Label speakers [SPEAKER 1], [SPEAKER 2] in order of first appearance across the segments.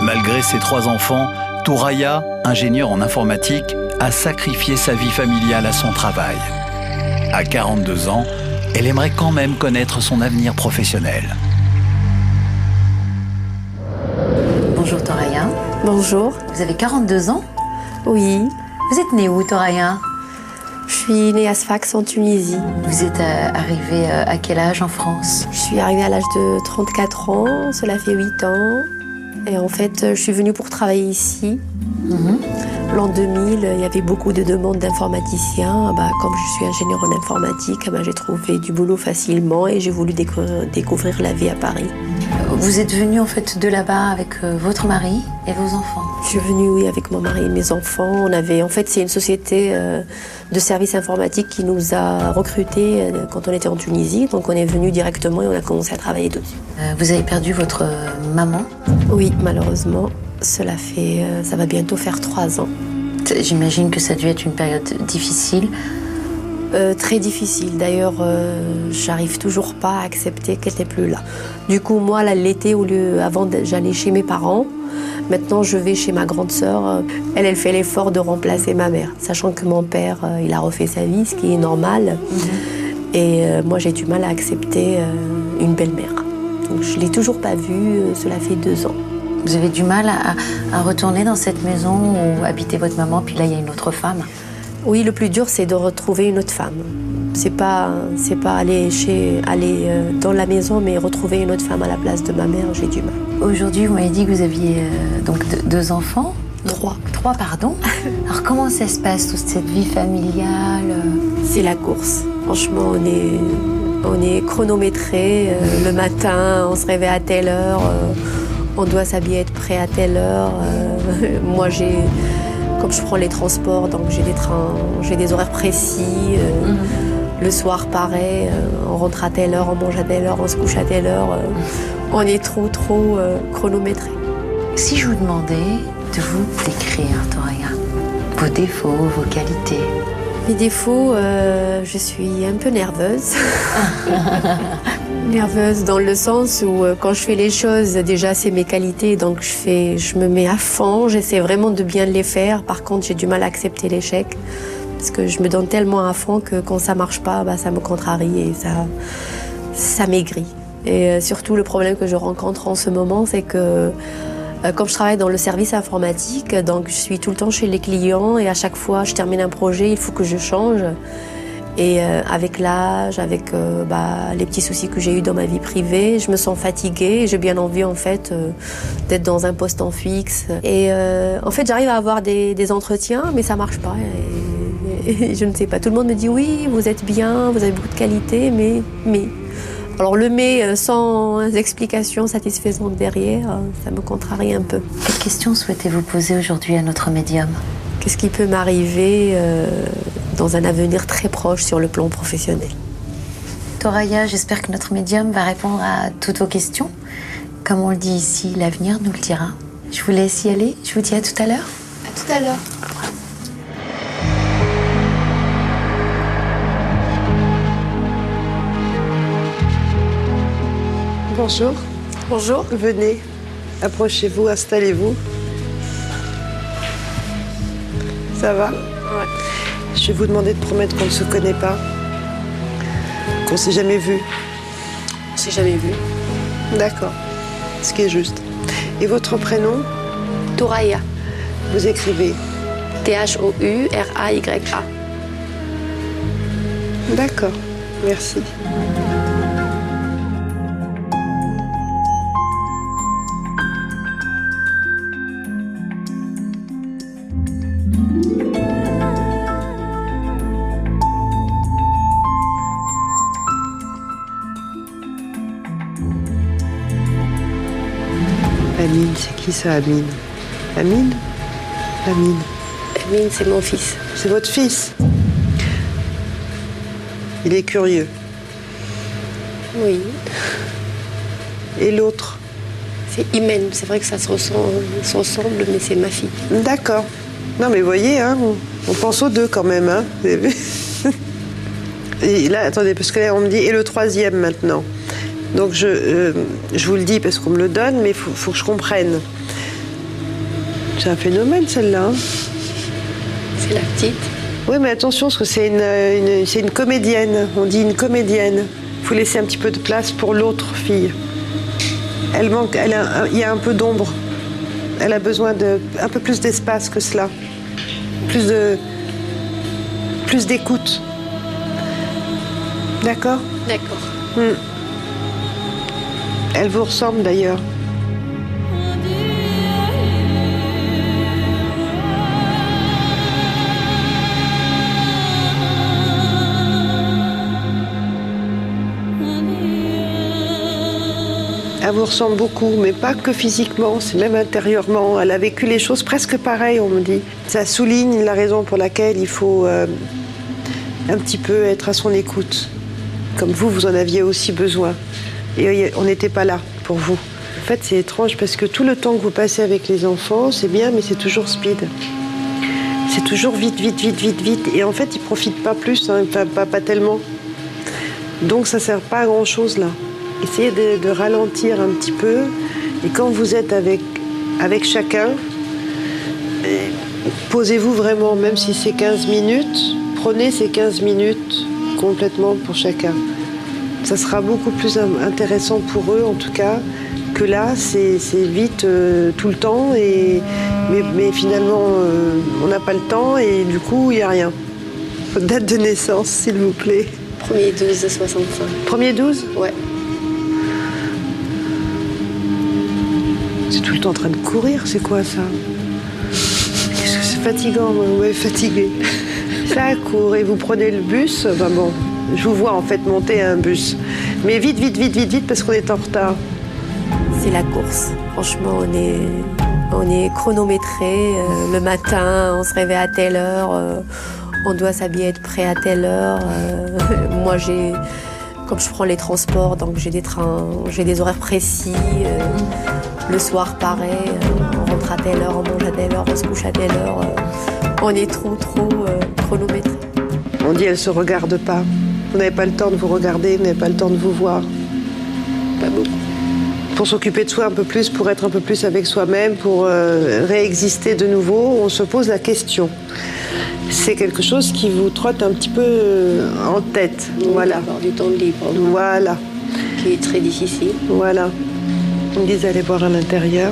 [SPEAKER 1] Malgré ses 3 enfants, Touraya, ingénieure en informatique, a sacrifié sa vie familiale à son travail. À 42 ans, elle aimerait quand même connaître son avenir professionnel.
[SPEAKER 2] Bonjour Touraya.
[SPEAKER 3] Bonjour.
[SPEAKER 2] Vous avez 42 ans?
[SPEAKER 3] Oui.
[SPEAKER 2] Vous êtes née où, Touraya?
[SPEAKER 3] Je suis née à Sfax en Tunisie.
[SPEAKER 2] Vous êtes arrivée à quel âge en France?
[SPEAKER 3] Je suis arrivée à l'âge de 34 ans, cela fait 8 ans. Et en fait, je suis venue pour travailler ici. L'an 2000, il y avait beaucoup de demandes d'informaticiens. Comme je suis ingénieure en informatique, j'ai trouvé du boulot facilement et j'ai voulu découvrir la vie à Paris.
[SPEAKER 2] Vous êtes venue en fait de là-bas avec votre mari et vos enfants?
[SPEAKER 3] Je suis venue, oui, avec mon mari et mes enfants. C'est une société de services informatiques qui nous a recrutés quand on était en Tunisie. Donc on est venu directement et on a commencé à travailler dessus.
[SPEAKER 2] Vous avez perdu votre maman?
[SPEAKER 3] Oui, malheureusement. Ça va bientôt faire 3 ans.
[SPEAKER 2] J'imagine que ça a dû être une période difficile.
[SPEAKER 3] Très difficile. D'ailleurs, j'arrive toujours pas à accepter qu'elle n'est plus là. Du coup, moi, l'été, avant, j'allais chez mes parents. Maintenant, je vais chez ma grande sœur. Elle fait l'effort de remplacer ma mère, sachant que mon père, il a refait sa vie, ce qui est normal. Et moi, j'ai du mal à accepter une belle-mère. Donc, je l'ai toujours pas vue. Cela fait 2 ans.
[SPEAKER 2] Vous avez du mal à retourner dans cette maison où habitait votre maman, puis là, il y a une autre femme?
[SPEAKER 3] Oui, le plus dur, c'est de retrouver une autre femme. C'est pas aller dans la maison, mais retrouver une autre femme à la place de ma mère, j'ai du mal.
[SPEAKER 2] Aujourd'hui, vous m'avez dit que vous aviez donc 2 enfants?
[SPEAKER 3] 3.
[SPEAKER 2] 3, pardon. Alors, comment ça se passe, toute cette vie familiale?
[SPEAKER 3] C'est la course. Franchement, on est chronométré. Le matin, on se réveille à telle heure. On doit s'habiller, être prêt à telle heure. Moi, comme je prends les transports, donc j'ai des horaires précis. Le soir, pareil, on rentre à telle heure, on mange à telle heure, on se couche à telle heure. On est trop chronométré.
[SPEAKER 2] Si je vous demandais de vous décrire, Touraya, vos défauts, vos qualités.
[SPEAKER 3] Mes défauts, je suis un peu nerveuse. Nerveuse dans le sens où quand je fais les choses, déjà c'est mes qualités, donc je me mets à fond, j'essaie vraiment de bien les faire. Par contre, j'ai du mal à accepter l'échec parce que je me donne tellement à fond que quand ça marche pas, ça me contrarie et ça maigrit. Et surtout, le problème que je rencontre en ce moment, c'est que comme je travaille dans le service informatique, donc je suis tout le temps chez les clients et à chaque fois je termine un projet, il faut que je change. Et avec l'âge, avec les petits soucis que j'ai eus dans ma vie privée, je me sens fatiguée et j'ai bien envie en fait d'être dans un poste en fixe. Et en fait, j'arrive à avoir des entretiens, mais ça marche pas. Et je ne sais pas. Tout le monde me dit oui, vous êtes bien, vous avez beaucoup de qualités, mais. Alors le mais sans explication satisfaisante derrière, ça me contrarie un peu.
[SPEAKER 2] Quelles questions souhaitez-vous poser aujourd'hui à notre médium?
[SPEAKER 3] Qu'est-ce qui peut m'arriver dans un avenir très proche sur le plan professionnel?
[SPEAKER 2] Touraya, j'espère que notre médium va répondre à toutes vos questions. Comme on le dit ici, l'avenir nous le dira. Je vous laisse y aller. Je vous dis à tout à l'heure.
[SPEAKER 3] À tout à l'heure.
[SPEAKER 4] Bonjour.
[SPEAKER 3] Bonjour.
[SPEAKER 4] Venez, approchez-vous, installez-vous. Ça va?
[SPEAKER 3] Ouais.
[SPEAKER 4] Je vais vous demander de promettre qu'on ne se connaît pas, qu'on ne s'est jamais vu.
[SPEAKER 3] On s'est jamais vu.
[SPEAKER 4] D'accord, ce qui est juste. Et votre prénom?
[SPEAKER 3] Touraya.
[SPEAKER 4] Vous écrivez?
[SPEAKER 3] T-H-O-U-R-A-Y-A.
[SPEAKER 4] D'accord, merci. Amine, c'est qui ça, Amine? Amine? Amine.
[SPEAKER 3] Amine, c'est mon fils.
[SPEAKER 4] C'est votre fils? Il est curieux.
[SPEAKER 3] Oui.
[SPEAKER 4] Et l'autre?
[SPEAKER 3] C'est Imen. C'est vrai que ça se ressemble, mais c'est ma fille.
[SPEAKER 4] D'accord. Non mais voyez, hein, On pense aux deux quand même, hein. Et là, attendez, parce que là, on me dit, et le troisième maintenant. Donc je vous le dis parce qu'on me le donne, mais il faut que je comprenne. C'est un phénomène, celle-là. Hein.
[SPEAKER 3] C'est la petite.
[SPEAKER 4] Oui, mais attention, parce que c'est une comédienne. On dit une comédienne. Il faut laisser un petit peu de place pour l'autre fille. Elle manque, il y a un peu d'ombre. Elle a besoin un peu plus d'espace que cela. Plus d'écoute. D'accord ?
[SPEAKER 3] D'accord.
[SPEAKER 4] Elle vous ressemble d'ailleurs. Elle vous ressemble beaucoup, mais pas que physiquement, c'est même intérieurement. Elle a vécu les choses presque pareilles, on me dit. Ça souligne la raison pour laquelle il faut un petit peu être à son écoute. Comme vous en aviez aussi besoin. Et on n'était pas là pour vous. En fait, c'est étrange parce que tout le temps que vous passez avec les enfants, c'est bien, mais c'est toujours speed. C'est toujours vite. Et en fait, ils ne profitent pas plus, hein, pas tellement. Donc, ça ne sert pas à grand-chose, là. Essayez de ralentir un petit peu. Et quand vous êtes avec chacun, posez-vous vraiment, même si c'est 15 minutes, prenez ces 15 minutes complètement pour chacun. Ça sera beaucoup plus intéressant pour eux, en tout cas, que là, c'est vite tout le temps. Mais finalement, on n'a pas le temps et du coup, il n'y a rien. Votre date de naissance, s'il vous plaît.
[SPEAKER 3] 1er 12 de 65.
[SPEAKER 4] 1er 12 ?
[SPEAKER 3] Ouais.
[SPEAKER 4] C'est tout le temps en train de courir, c'est quoi ça? Qu'est-ce que c'est fatigant, vous m'avez fatigué. Ça court et vous prenez le bus, enfin bon, je vous vois en fait monter à un bus. Mais vite, parce qu'on est en retard.
[SPEAKER 3] C'est la course. Franchement, on est chronométré. Le matin, on se réveille à telle heure. On doit s'habiller, être prêt à telle heure. Moi, comme je prends les transports, donc j'ai des trains, j'ai des horaires précis. Le soir, pareil, on rentre à telle heure, on mange à telle heure, on se couche à telle heure. On est trop chronométré.
[SPEAKER 4] On dit elle se regarde pas. Vous n'avez pas le temps de vous regarder, vous n'avez pas le temps de vous voir.
[SPEAKER 3] Pas beaucoup.
[SPEAKER 4] Pour s'occuper de soi un peu plus, pour être un peu plus avec soi-même, pour réexister de nouveau, on se pose la question. C'est quelque chose qui vous trotte un petit peu en tête.
[SPEAKER 3] Donc,
[SPEAKER 4] voilà.
[SPEAKER 3] Avoir du temps libre.
[SPEAKER 4] Voilà.
[SPEAKER 3] Qui est très difficile.
[SPEAKER 4] Voilà. On me dit d'aller voir à l'intérieur.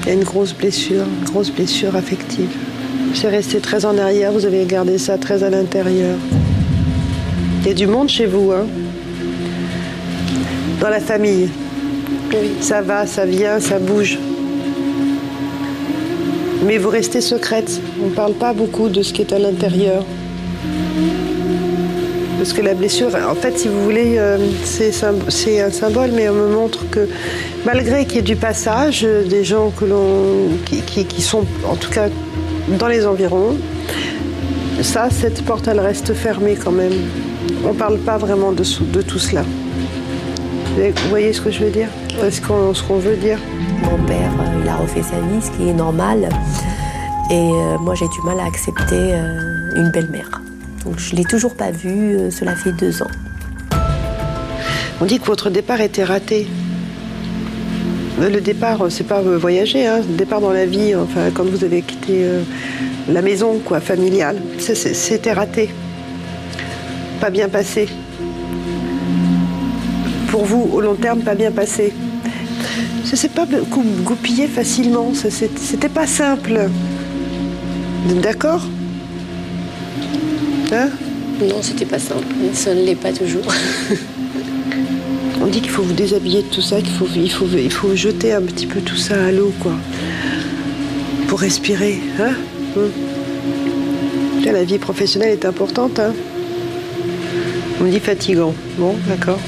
[SPEAKER 4] Il y a une grosse blessure affective. C'est resté très en arrière, vous avez gardé ça très à l'intérieur. Il y a du monde chez vous, hein? Dans la famille.
[SPEAKER 3] Oui.
[SPEAKER 4] Ça va, ça vient, ça bouge. Mais vous restez secrète. On ne parle pas beaucoup de ce qui est à l'intérieur. Parce que la blessure, en fait, si vous voulez, c'est un symbole, mais on me montre que malgré qu'il y ait du passage, des gens qui sont, en tout cas, dans les environs, cette porte, elle reste fermée quand même. On ne parle pas vraiment de tout cela. Vous voyez ce que je veux dire? Ce qu'on veut dire?
[SPEAKER 3] Mon père, il a refait sa vie, ce qui est normal. Et moi, j'ai du mal à accepter une belle-mère. Donc, je ne l'ai toujours pas vue, cela fait 2 ans.
[SPEAKER 4] On dit que votre départ était raté. Le départ, c'est pas voyager, hein. Le départ dans la vie, enfin, quand vous avez quitté la maison, quoi, familiale, c'était raté. Pas bien passé. Pour vous, au long terme, pas bien passé. Ça s'est pas goupillé facilement, c'était pas simple. D'accord? Hein?
[SPEAKER 3] Non, c'était pas simple. Ça ne l'est pas toujours.
[SPEAKER 4] On dit qu'il faut vous déshabiller de tout ça, qu'il faut jeter un petit peu tout ça à l'eau, quoi. Pour respirer, hein? La vie professionnelle est importante, hein? On me dit fatigant. Bon, d'accord.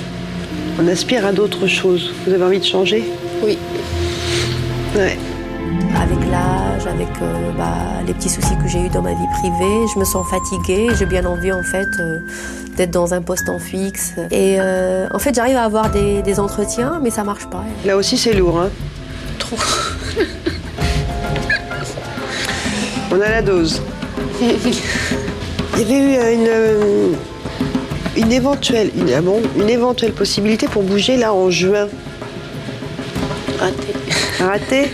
[SPEAKER 4] On aspire à d'autres choses. Vous avez envie de changer?
[SPEAKER 3] Oui.
[SPEAKER 4] Ouais.
[SPEAKER 3] Avec l'âge, avec les petits soucis que j'ai eus dans ma vie privée, je me sens fatiguée. J'ai bien envie, en fait, d'être dans un poste en fixe. Et en fait, j'arrive à avoir des entretiens, mais ça marche pas.
[SPEAKER 4] Là aussi, c'est lourd, hein?
[SPEAKER 3] Trop.
[SPEAKER 4] On a la dose. Il y avait eu une éventuelle possibilité pour bouger là en juin. Raté.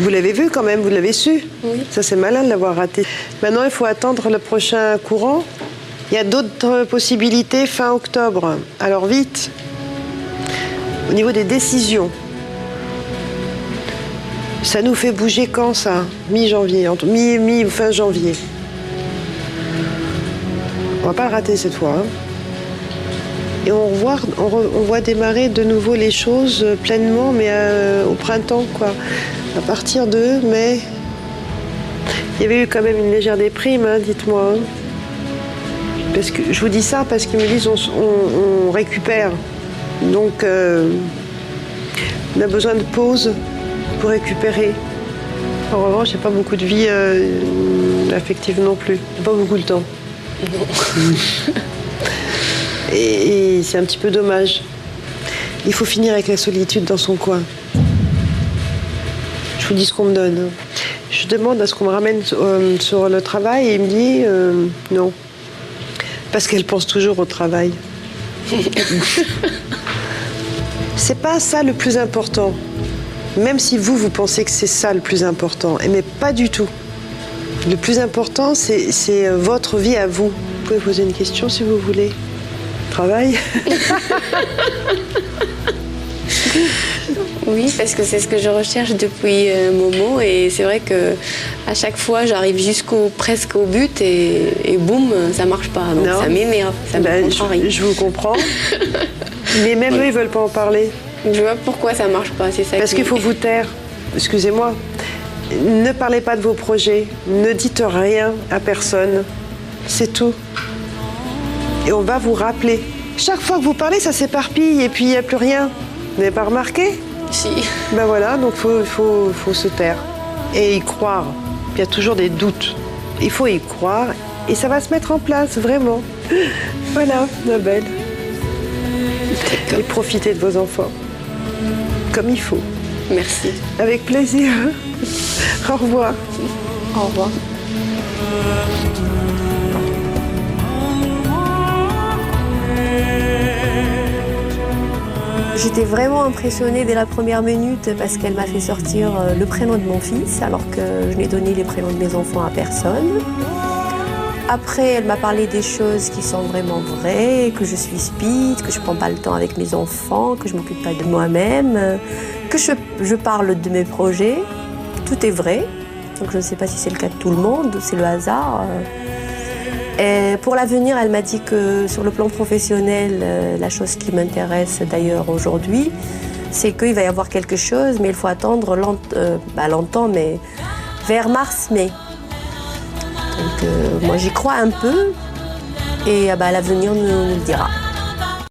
[SPEAKER 4] Vous l'avez vu quand même, vous l'avez su.
[SPEAKER 3] Oui.
[SPEAKER 4] Ça c'est malin de l'avoir raté. Maintenant il faut attendre le prochain courant. Il y a d'autres possibilités fin octobre. Alors vite. Au niveau des décisions. Ça nous fait bouger quand ça? Mi-janvier, fin janvier. On va pas le rater cette fois. Hein. Et on voit démarrer de nouveau les choses pleinement, mais au printemps, quoi. À partir de mai. Il y avait eu quand même une légère déprime, hein, dites-moi. Hein. Parce que, je vous dis ça parce qu'ils me disent on récupère. Donc, on a besoin de pause pour récupérer. En revanche, il n'y a pas beaucoup de vie affective non plus. Il n'y a pas beaucoup de temps. Et c'est un petit peu dommage. Il faut finir avec la solitude dans son coin. Je vous dis ce qu'on me donne. Je demande à ce qu'on me ramène sur le travail et il me dit non. Parce qu'elle pense toujours au travail. C'est pas ça le plus important. Même si vous pensez que c'est ça le plus important. Mais pas du tout. Le plus important, c'est votre vie à vous. Vous pouvez poser une question si vous voulez. Travail.
[SPEAKER 3] Oui, parce que c'est ce que je recherche depuis un moment et c'est vrai que à chaque fois j'arrive presque au but et boum, ça marche pas. Donc non. Ça m'énerve, ça me contrarie.
[SPEAKER 4] Je vous comprends. Mais même eux, ils veulent pas en parler.
[SPEAKER 3] Je vois pourquoi ça marche pas, c'est ça.
[SPEAKER 4] Parce qu'il faut vous taire. Excusez-moi. Ne parlez pas de vos projets. Ne dites rien à personne. C'est tout. Et on va vous rappeler. Chaque fois que vous parlez, ça s'éparpille et puis il n'y a plus rien. Vous n'avez pas remarqué?
[SPEAKER 3] Si.
[SPEAKER 4] Ben voilà, donc il faut se taire. Et y croire. Il y a toujours des doutes. Il faut y croire et ça va se mettre en place, vraiment. Voilà, ma belle. Et profitez de vos enfants. Comme il faut.
[SPEAKER 3] Merci.
[SPEAKER 4] Avec plaisir. Au revoir.
[SPEAKER 3] Au revoir. J'étais vraiment impressionnée dès la première minute parce qu'elle m'a fait sortir le prénom de mon fils alors que je n'ai donné les prénoms de mes enfants à personne. Après, elle m'a parlé des choses qui sont vraiment vraies, que je suis speed, que je ne prends pas le temps avec mes enfants, que je ne m'occupe pas de moi-même, que je parle de mes projets. Tout est vrai. Donc je ne sais pas si c'est le cas de tout le monde, c'est le hasard. Et pour l'avenir, elle m'a dit que sur le plan professionnel, la chose qui m'intéresse d'ailleurs aujourd'hui, c'est qu'il va y avoir quelque chose, mais il faut attendre longtemps, mais vers mars-mai. Donc moi j'y crois un peu et l'avenir nous le dira.